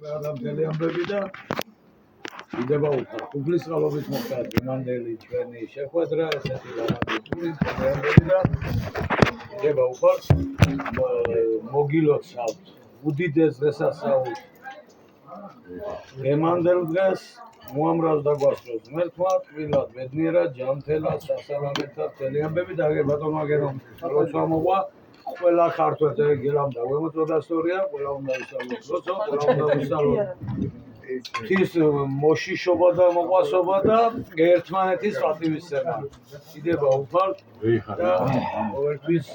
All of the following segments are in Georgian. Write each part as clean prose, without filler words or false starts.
Adamteli ambebi da ideba ukhar. Khublis qalobit moqda Imandeli ჩვენი შეხვედრა, ესეთი ლამაზი ამბები და ideba ukhar მოგილოცავთ უდიდეს დღესასწაულს ემანდელ დღეს მოამრავს და გვასწროს ღმერთმა ტყილად ბედნიერად ჯანმრთელად სასალამეთად მთელი ამბები და აგერ ბატონო აგერონ როცა მოყვა ყველა ქართველს გელამდა უემოწოდა ისტორია ყველა უნდა ისწავლოს როცა ყველა უნდა ისწავლოს ის მოშიშობა და მოყვასობა და ერთმანეთის პატივისცემა დიდება უფალ და ყოველთვის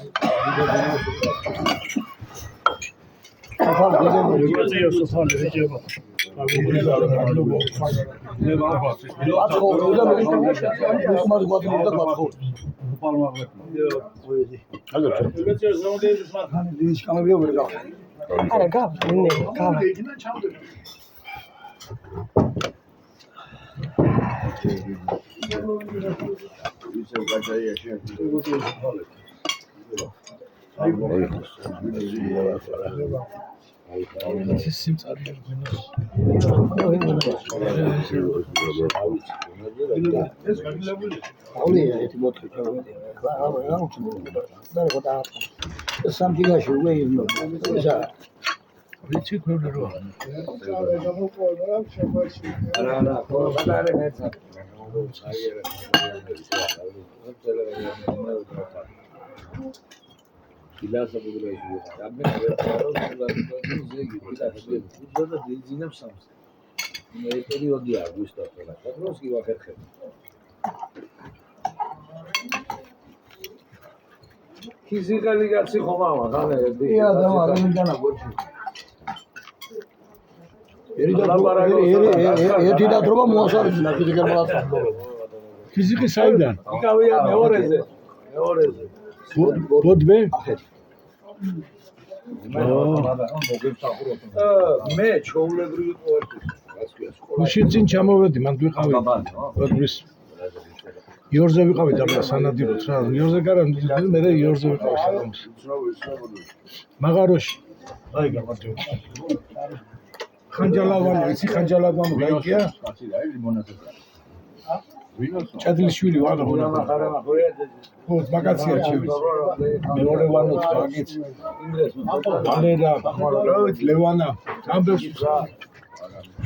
Fizikali kacი ხომ ამა ხანე ერთი დათრობა მოასარეს ფიზიკის საიდან? იკავია მეორეზე ბოდბე? მე ჩაულებრივი ყოველთვის გუშინ წინ ჩამოვედი, მან ვიყავი ბოდბის იორზე ვიყავი და სანადიროთ რა იორზე გარანტი მე იორზე ვიყავი სანამს მაგაროში აი გამარჯობა ხანჯალავანი იცი ხანჯალავანი გაიგია ჩადლიშვილი ვარ ხო მაგაცია ჩივი მეორე ვანო მაგიც ანერა ლევანა ამბებს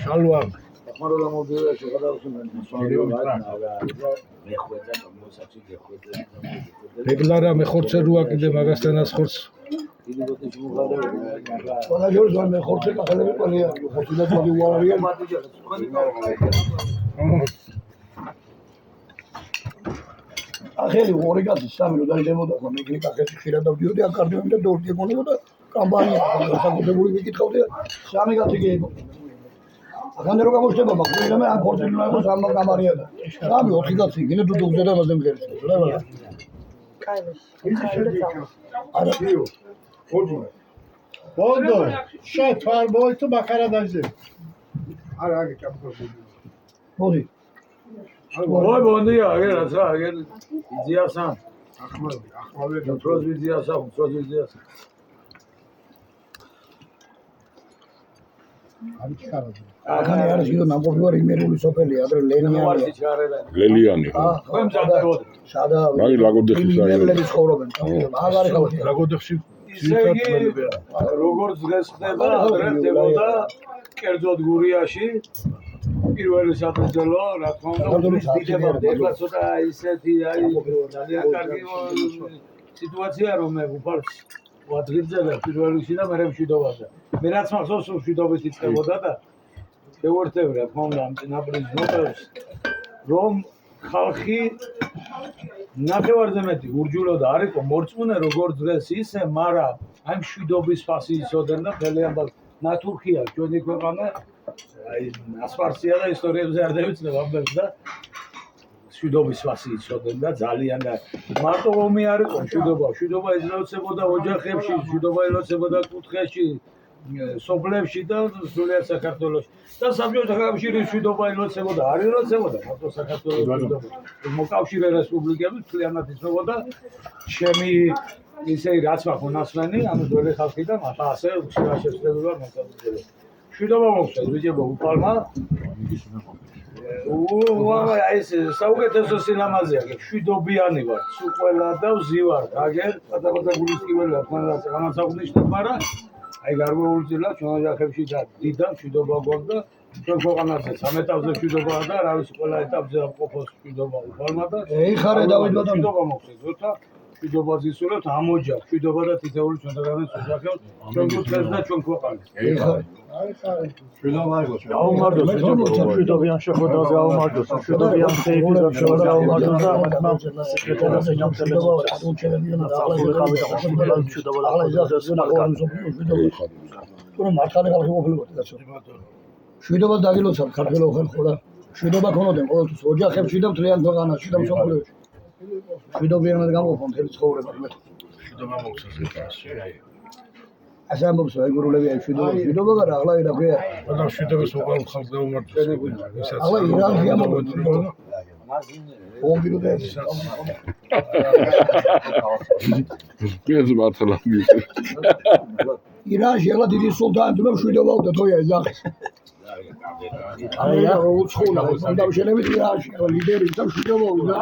შალვა მარა მოდიოდა შეგადავსუნენ ბეგლარა მეხორცე რუა კიდე მაგასთანაც ხორც ყველა ჯერს ვარ მეხორცე კახელები ყველია ხორცი და მოდი უარია ახელი ორი კაცი სამი რო დაიდებოდა ხო მე კახეთი ხირად დავდიოდი აქ კარდიოდი და დორტი გონებოდა კამპანია საკუთრებული მიკითხავდი სამი კაცი გეიბო ახლა რო გამოჩნდება მაგრამ მე ამ ხორცი უნდა იყოს ამ კამარია და სამი ოთხი კაცი გინე თუ დუღზე და მასე მღერს არა ბოდო შეთვარ მოიწო ბახარადაჟე არა აგე კაპიტოზი მოდი ой бонდია აგერ რაცა აგერ იძიასან ახმავე უფრო იძიასა უფრო იძიასა ახალი არის ის ნამყოფი ვარ იმერული სოფელი ადრე ლელიანი ხო მზადდებოდი სადა აი ლაგოდეხის იმერლები ცხოვრობენ მაგარი ხალხი ლაგოდეხში როგორც დღეს ხდება ადრე ხდებოდა კერძოდ გურიაში პირველი საფუძველო რა თქმა უნდა დიდებამდე ეხლა ცოტა ისეთი აი ძალიან კარგი სიტუაცია რომ მე უფალს ვადრიბზე და პირველში და მე მშვიდობაზე მე რაც მახსოვს მშვიდობით იწყებოდა და შევერთევ რა თქმა უნდა ამ წინაპრის ნოტებს რომ ხალხი ნახევარზე მეტი ურჯულო და არ იყო მორწმუნე როგორც დღეს ისე მაგრამ აი მშვიდობის ფასი იცოდნენ და მთელი ამბავი ნათურქია ჩვენი ქვეყანა აი ასპარსია და ისტორიებზე არ დავიცნებ ამბებს და მშვიდობის ფასი იცოდნენ და ძალიან და მარტო ომი არ იყო მშვიდობა იძლეოცებოდა ოჯახებში მშვიდობა ელოცებოდა კუთხეში სოფლებში და სულიად საქართველოში და საბჭოთა კავშირის მშვიდობა ელოცებოდა არ ელოცებოდა მარტო საქართველოს მშვიდობა მოკავშირე რესპუბლიკები მთლიანად იცნობდა ჩემი ისე რაც მახონასმენი ანუ ძველი ხალხი და მათ ასე უშუალოდ შეცდები ვარ მოსწავლე მშვიდობა მოხდეს ბიჭებო უფალმა. აი ეს საუკეთესო სილამაზეა, მშვიდობიანი ვარ, სულ ყველა და ვზივართ, აგერ პატარ-პატარ გულისკიველია თქვენაც განსაკუთრებით, მაგრამ აი გარკვეული წილა ჩვენ ოჯახებში და დიდ მშვიდობა გვაქვს და ჩვენ ქვეყანაზე 13 ეტაპზე მშვიდობაა და რა ვიცი ყველა ეტაპზე ყოფოს მშვიდობა უფალმა და ეხარე დავით ბატონო. მშვიდობა მოხდეს ზოთა მშვიდობა ზისურებთ ამ ოჯახს, მშვიდობა და თითოეული ჩვენთანაც ოჯახებს ჩვენ გუთხეს და ჩვენ ქვეყანას. ეხარე. აუმარჯოს მშვიდობიან შეხვედრაზე აუმარჯოს მშვიდობიან შეხვედრაზე აუმარჯოს და ამათმა სეკრეტარიატზე გამწელებო რომ მართალი ხალხი ყოფილიოთ კაცო. შვიდობა დაგილოცავ ქართველ ხალხო და შვიდობა ქონოდენ ყოველთვის ოჯახებში და მთლიან ქვეყანაში და მსოფლიოში. შვიდობიანად გამოყოფ მთელი ცხოვრება. მშვიდობა მოხდეს ეთასში. ასე ამბობს ეგურულები აი შვიდობა და ახლა რა ქვია. მაგრამ მშვიდობას უყალ ხალხს გაუმართოს. ახლა ირანში ამბობს. ომბილო და ეს მართლა მის ირანში ახლა დიდი სულთანი თუ მშვიდობა უნდა თოია ეძახის. აი რა უცხოა, უნდა შენებით ირანში ლიდერი და მშვიდობა უნდა.